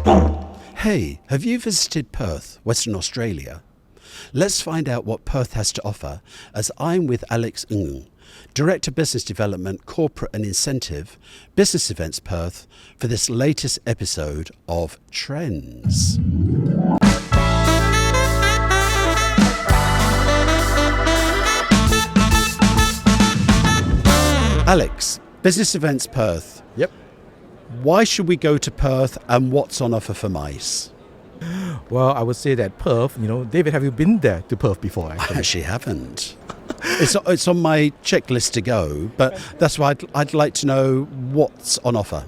Hey, have you visited Perth, Western Australia? Let's find out what Perth has to offer as I'm with Alex Ng, Director Business Development, Corporate and Incentive, Business Events Perth, for this latest episode of Trends. Alex, Business Events Perth. Yep. Why should we go to Perth and what's on offer for MICE? Well, I would say that Perth, David, have you been there to Perth before? I actually haven't. It's on my checklist to go, but that's why I'd like to know what's on offer.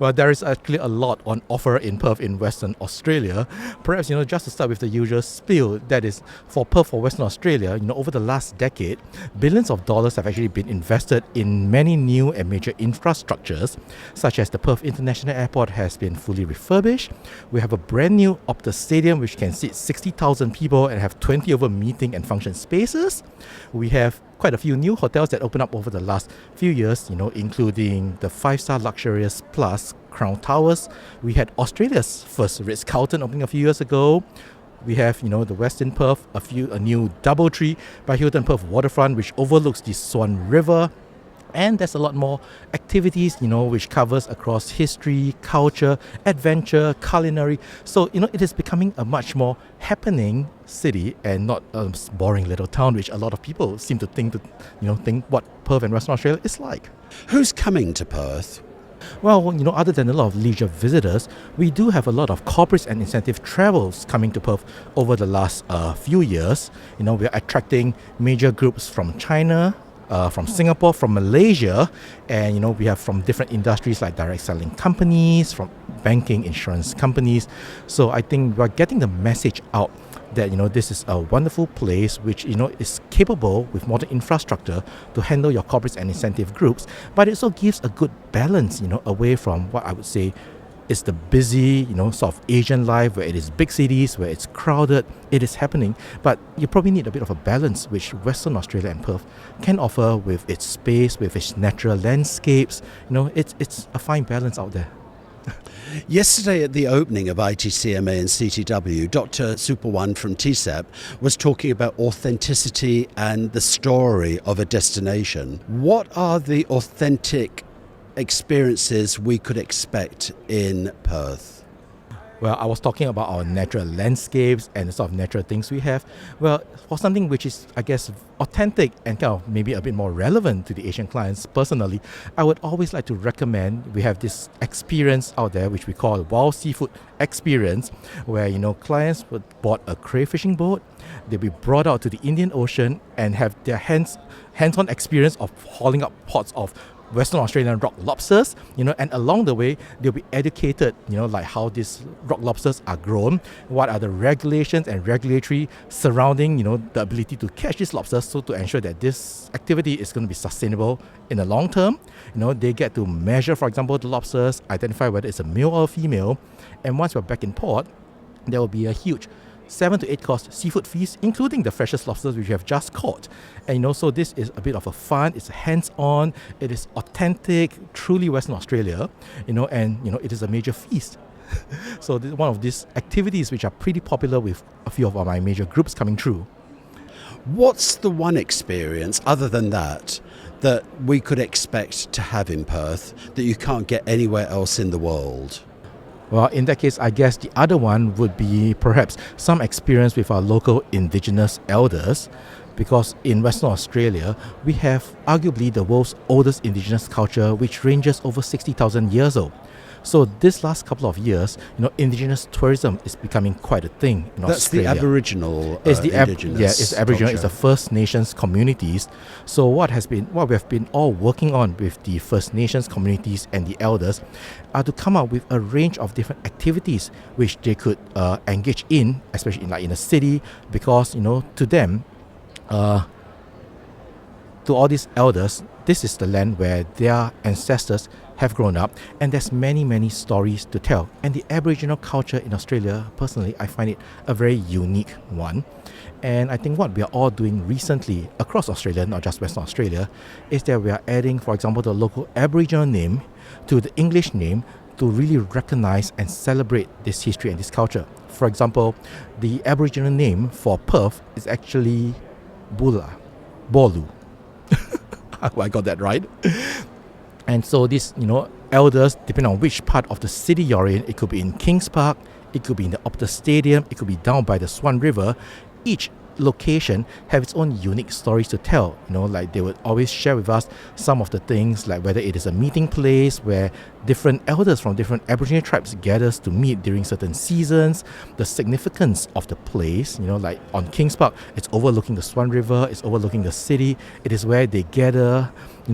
Well, there is actually a lot on offer in Perth in Western Australia. Perhaps, just to start with the usual spiel, that is, for Perth, for Western Australia, over the last decade, billions of dollars have actually been invested in many new and major infrastructures, such as the Perth International Airport has been fully refurbished. We have a brand new Optus Stadium, which can seat 60,000 people and have 20 over meeting and function spaces. We have quite a few new hotels that opened up over the last few years, including the 5-star luxurious plus Crown Towers. We had Australia's first Ritz-Carlton opening a few years ago. We have, the Western Perth, a new Doubletree by Hilton Perth waterfront, which overlooks the Swan River. And there's a lot more activities, which covers across history, culture, adventure, culinary. So, it is becoming a much more happening city and not a boring little town, which a lot of people seem to think what Perth and Western Australia is like. Who's coming to Perth? Well, other than a lot of leisure visitors, we do have a lot of corporate and incentive travels coming to Perth over the last few years. We're attracting major groups from China, from Singapore, from Malaysia, and we have from different industries like direct selling companies, from banking, insurance companies. So I think we're getting the message out that this is a wonderful place which is capable with modern infrastructure to handle your corporate and incentive groups, but it also gives a good balance away from what I would say is the busy, sort of Asian life where it is big cities, where it's crowded, it is happening. But you probably need a bit of a balance, which Western Australia and Perth can offer with its space, with its natural landscapes. It's a fine balance out there. Yesterday at the opening of IT&CMA and CTW, Dr. Superwan from TSAP was talking about authenticity and the story of a destination. What are the authentic experiences we could expect in Perth? Well, I was talking about our natural landscapes and the sort of natural things we have. Well, for something which is, I guess, authentic and kind of maybe a bit more relevant to the Asian clients, personally, I would always like to recommend we have this experience out there which we call a wild seafood experience, where, clients would board a crayfishing boat, they'll be brought out to the Indian Ocean and have their hands-on experience of hauling up pots of Western Australian rock lobsters, and along the way, they'll be educated, like how these rock lobsters are grown, what are the regulations and regulatory surrounding, the ability to catch these lobsters, so to ensure that this activity is going to be sustainable in the long term. They get to measure, for example, the lobsters, identify whether it's a male or a female, and once we're back in port, there will be a huge 7 to 8 course seafood feast, including the freshest lobsters which we have just caught. And so this is a bit of a fun, it's hands-on, it is authentic, truly Western Australia, and it is a major feast. So this is one of these activities which are pretty popular with a few of my major groups coming through. What's the one experience, other than that we could expect to have in Perth that you can't get anywhere else in the world? Well, in that case, I guess the other one would be perhaps some experience with our local Indigenous elders, because in Western Australia, we have arguably the world's oldest Indigenous culture, which ranges over 60,000 years old. So this last couple of years, Indigenous tourism is becoming quite a thing in That's Australia. That's the Aboriginal It's the Indigenous it's Aboriginal. culture. It's the First Nations communities. So what we have been all working on with the First Nations communities and the elders are to come up with a range of different activities which they could engage in, especially in a city, because to them, to all these elders, this is the land where their ancestors have grown up, and there's many stories to tell. And the Aboriginal culture in Australia, personally, I find it a very unique one. And I think what we are all doing recently across Australia, not just Western Australia, is that we are adding, for example, the local Aboriginal name to the English name to really recognize and celebrate this history and this culture. For example, the Aboriginal name for Perth is actually Bolu. I got that right. And so these, elders, depending on which part of the city you're in, it could be in Kings Park, it could be in the Optus Stadium, it could be down by the Swan River. Each location have its own unique stories to tell. Like they would always share with us some of the things, like whether it is a meeting place where different elders from different Aboriginal tribes gathers to meet during certain seasons, the significance of the place, like on Kings Park, it's overlooking the Swan River, it's overlooking the city, it is where they gather,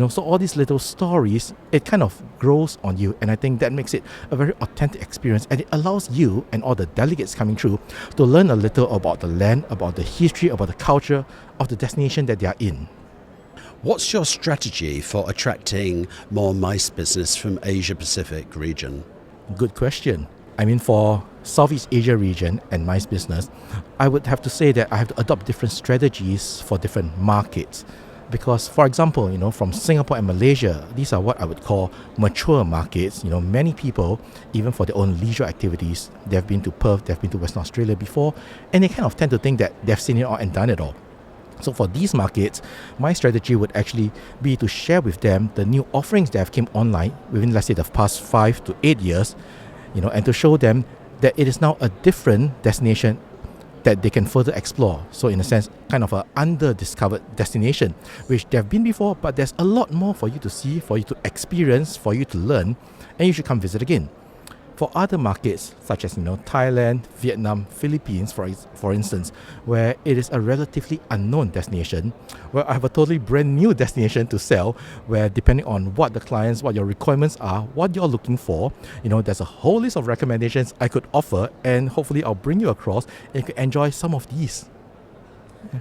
so all these little stories, it kind of grows on you, and I think that makes it a very authentic experience, and it allows you and all the delegates coming through to learn a little about the land, about the history, about the culture of the destination that they are in. What's your strategy for attracting more MICE business from Asia Pacific region? Good question. For Southeast Asia region and MICE business, I would have to say that I have to adopt different strategies for different markets. Because, for example, from Singapore and Malaysia, these are what I would call mature markets. Many people, even for their own leisure activities, they've been to Perth, they've been to Western Australia before, and they kind of tend to think that they've seen it all and done it all. So for these markets, my strategy would actually be to share with them the new offerings that have come online within, let's say, the past 5 to 8 years, and to show them that it is now a different destination that they can further explore. So in a sense, kind of an under-discovered destination, which they've been before, but there's a lot more for you to see, for you to experience, for you to learn, and you should come visit again. For other markets, such as Thailand, Vietnam, Philippines, for instance, where it is a relatively unknown destination, where I have a totally brand new destination to sell, where depending on what the clients, what your requirements are, what you're looking for, there's a whole list of recommendations I could offer, and hopefully I'll bring you across and you can enjoy some of these.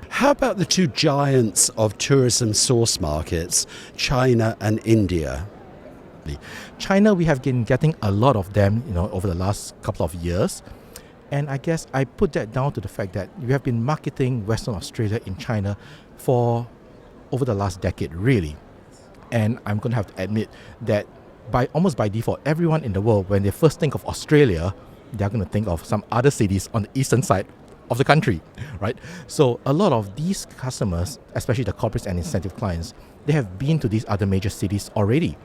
How about the two giants of tourism source markets, China and India? China, we have been getting a lot of them, over the last couple of years. And I guess I put that down to the fact that we have been marketing Western Australia in China for over the last decade, really. And I'm going to have to admit that almost by default, everyone in the world, when they first think of Australia, they're going to think of some other cities on the eastern side of the country, right? So a lot of these customers, especially the corporates and incentive clients, they have been to these other major cities already.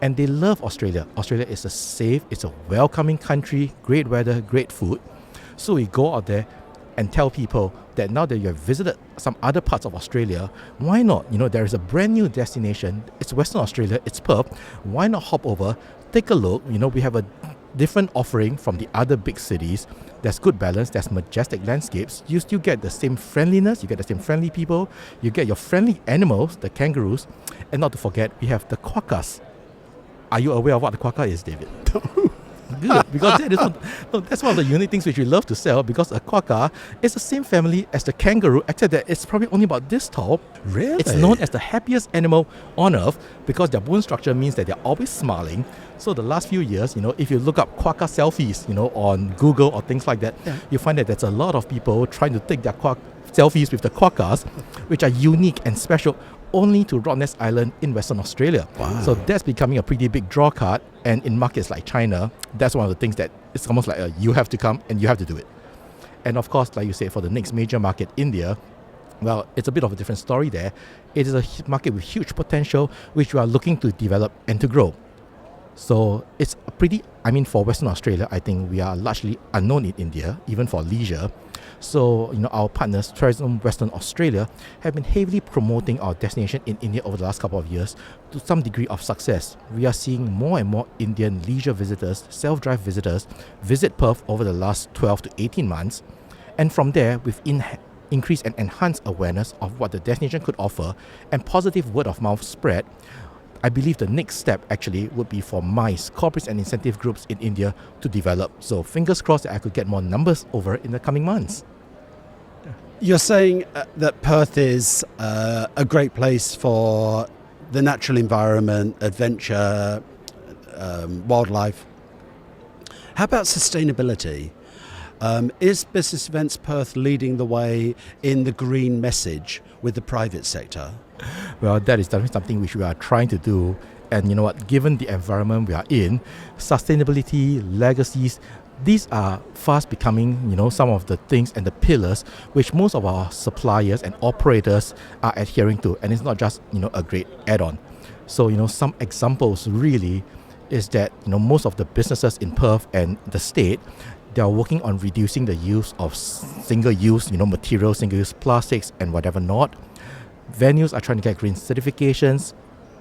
And they love Australia. Australia is a safe, it's a welcoming country, great weather, great food. So we go out there and tell people that now that you have visited some other parts of Australia, why not? There is a brand new destination. It's Western Australia, it's Perth. Why not hop over, take a look? We have a different offering from the other big cities. There's good balance, there's majestic landscapes. You still get the same friendliness, you get the same friendly people, you get your friendly animals, the kangaroos, and not to forget, we have the quokkas. Are you aware of what the quokka is, David? Good, because that's one of the unique things which we love to sell, because a quokka is the same family as the kangaroo, except that it's probably only about this tall. Really? It's known as the happiest animal on earth because their bone structure means that they're always smiling. So the last few years, if you look up quokka selfies, on Google or things like that, you find that there's a lot of people trying to take their selfies with the quokkas, which are unique and special only to Rottnest Island in Western Australia. Wow. So that's becoming a pretty big draw card, and in markets like China, that's one of the things that it's almost like you have to come and you have to do it. And of course, like you said, for the next major market, India, well, it's a bit of a different story there. It is a market with huge potential, which we are looking to develop and to grow. So it's for Western Australia, I think we are largely unknown in India, even for leisure. So, our partners, Tourism Western Australia, have been heavily promoting our destination in India over the last couple of years to some degree of success. We are seeing more and more Indian leisure visitors, self-drive visitors, visit Perth over the last 12 to 18 months. And from there, we've increased and enhanced awareness of what the destination could offer, and positive word of mouth spread. I believe the next step actually would be for MICE, corporates and incentive groups in India, to develop. So fingers crossed that I could get more numbers over in the coming months. You're saying that Perth is a great place for the natural environment, adventure, wildlife. How about sustainability? Is Business Events Perth leading the way in the green message with the private sector? Well, that is definitely something which we are trying to do And you know what, given the environment we are in, sustainability, legacies, these are fast becoming, some of the things and the pillars which most of our suppliers and operators are adhering to. And it's not just, a great add-on. So, some examples really is that, most of the businesses in Perth and the state, they are working on reducing the use of single-use, materials, single-use plastics and whatever not. Venues are trying to get green certifications.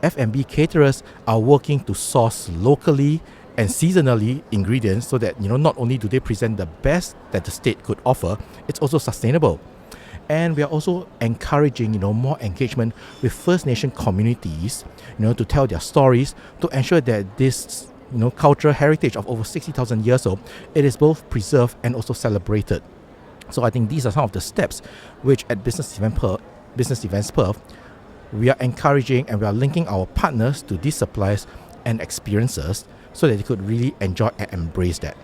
F&B caterers are working to source locally and seasonally ingredients so that, not only do they present the best that the state could offer, it's also sustainable. And we are also encouraging, more engagement with First Nation communities, to tell their stories, to ensure that this, cultural heritage of over 60,000 years old, it is both preserved and also celebrated. So I think these are some of the steps which at Business Events Perth, we are encouraging and we are linking our partners to these suppliers and experiences so that they could really enjoy and embrace that.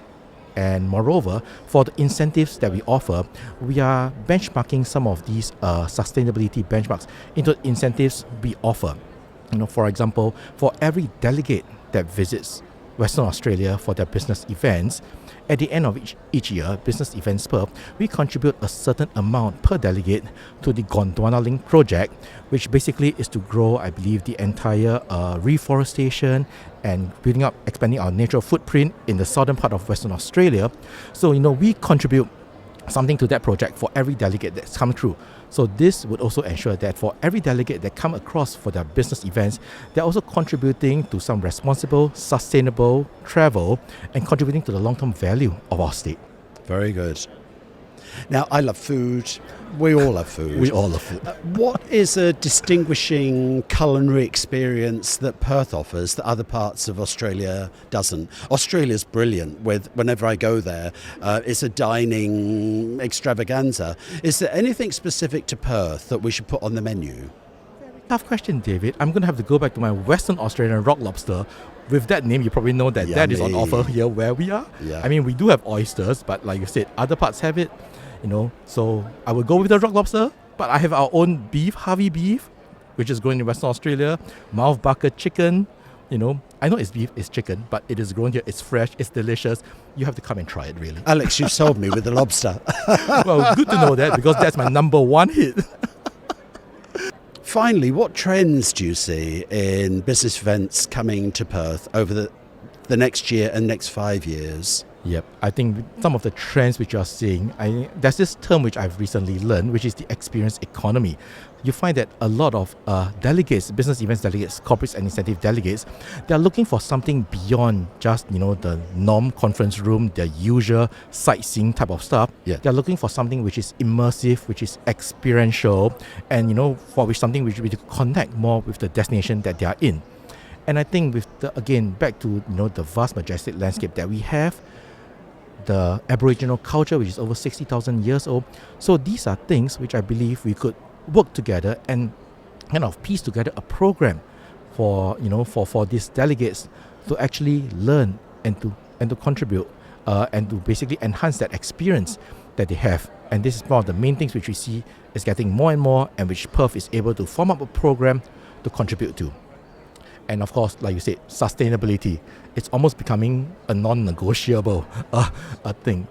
And moreover, for the incentives that we offer, we are benchmarking some of these sustainability benchmarks into incentives we offer. For example, for every delegate that visits Western Australia for their business events, at the end of each year, Business Events Perth, we contribute a certain amount per delegate to the Gondwana Link project, which basically is to grow, I believe, the entire reforestation and expanding our natural footprint in the southern part of Western Australia. So, we contribute something to that project for every delegate that's come through. So this would also ensure that for every delegate that come across for their business events, they're also contributing to some responsible, sustainable travel and contributing to the long-term value of our state. Very good. Now, I love food. We all love food. We all love food. What is a distinguishing culinary experience that Perth offers that other parts of Australia doesn't? Australia's brilliant whenever I go there. It's a dining extravaganza. Is there anything specific to Perth that we should put on the menu? Tough question, David. I'm going to have to go back to my Western Australian rock lobster. With that name, you probably know that that is on offer here where we are. Yeah. I mean, we do have oysters, but like you said, other parts have it. So I would go with the rock lobster, but I have our own beef, Harvey beef, which is grown in Western Australia, mouth bucket chicken. I know it's beef, it's chicken, but it is grown here, it's fresh, it's delicious. You have to come and try it, really. Alex, you've sold me with the lobster. Well, good to know that because that's my number one hit. Finally, what trends do you see in business events coming to Perth over the next year and next 5 years? Yep, I think some of the trends which you are seeing, there's this term which I've recently learned, which is the experience economy. You find that a lot of delegates, business events delegates, corporate and incentive delegates, they're looking for something beyond just, the norm conference room, the usual sightseeing type of stuff. Yeah. They're looking for something which is immersive, which is experiential, and, for which something which we connect more with the destination that they are in. And I think back to, the vast majestic landscape that we have, the Aboriginal culture, which is over 60,000 years old. So these are things which I believe we could work together and kind of piece together a program for these delegates to actually learn and to contribute and to basically enhance that experience that they have. And this is one of the main things which we see is getting more and more, and which Perth is able to form up a program to contribute to. And of course, like you said, sustainability, it's almost becoming a non-negotiable thing,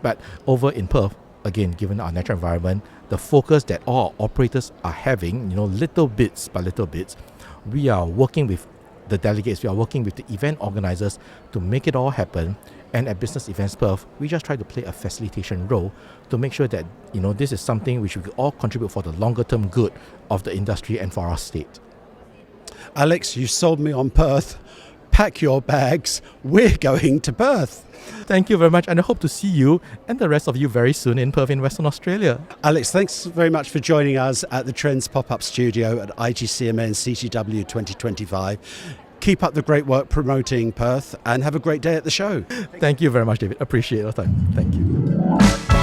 But over in Perth, again, given our natural environment, the focus that all our operators are having, little bits by little bits, we are working with the delegates, we are working with the event organizers to make it all happen. And at Business Events Perth, we just try to play a facilitation role to make sure that, this is something which we could all contribute for the longer term good of the industry and for our state. Alex, you sold me on Perth. Pack your bags. We're going to Perth. Thank you very much, and I hope to see you and the rest of you very soon in Perth in Western Australia. Alex, thanks very much for joining us at the Trends Pop-Up Studio at IT&CMA and CTW 2025. Keep up the great work promoting Perth and have a great day at the show. Thank you very much, David. Appreciate your time. Thank you.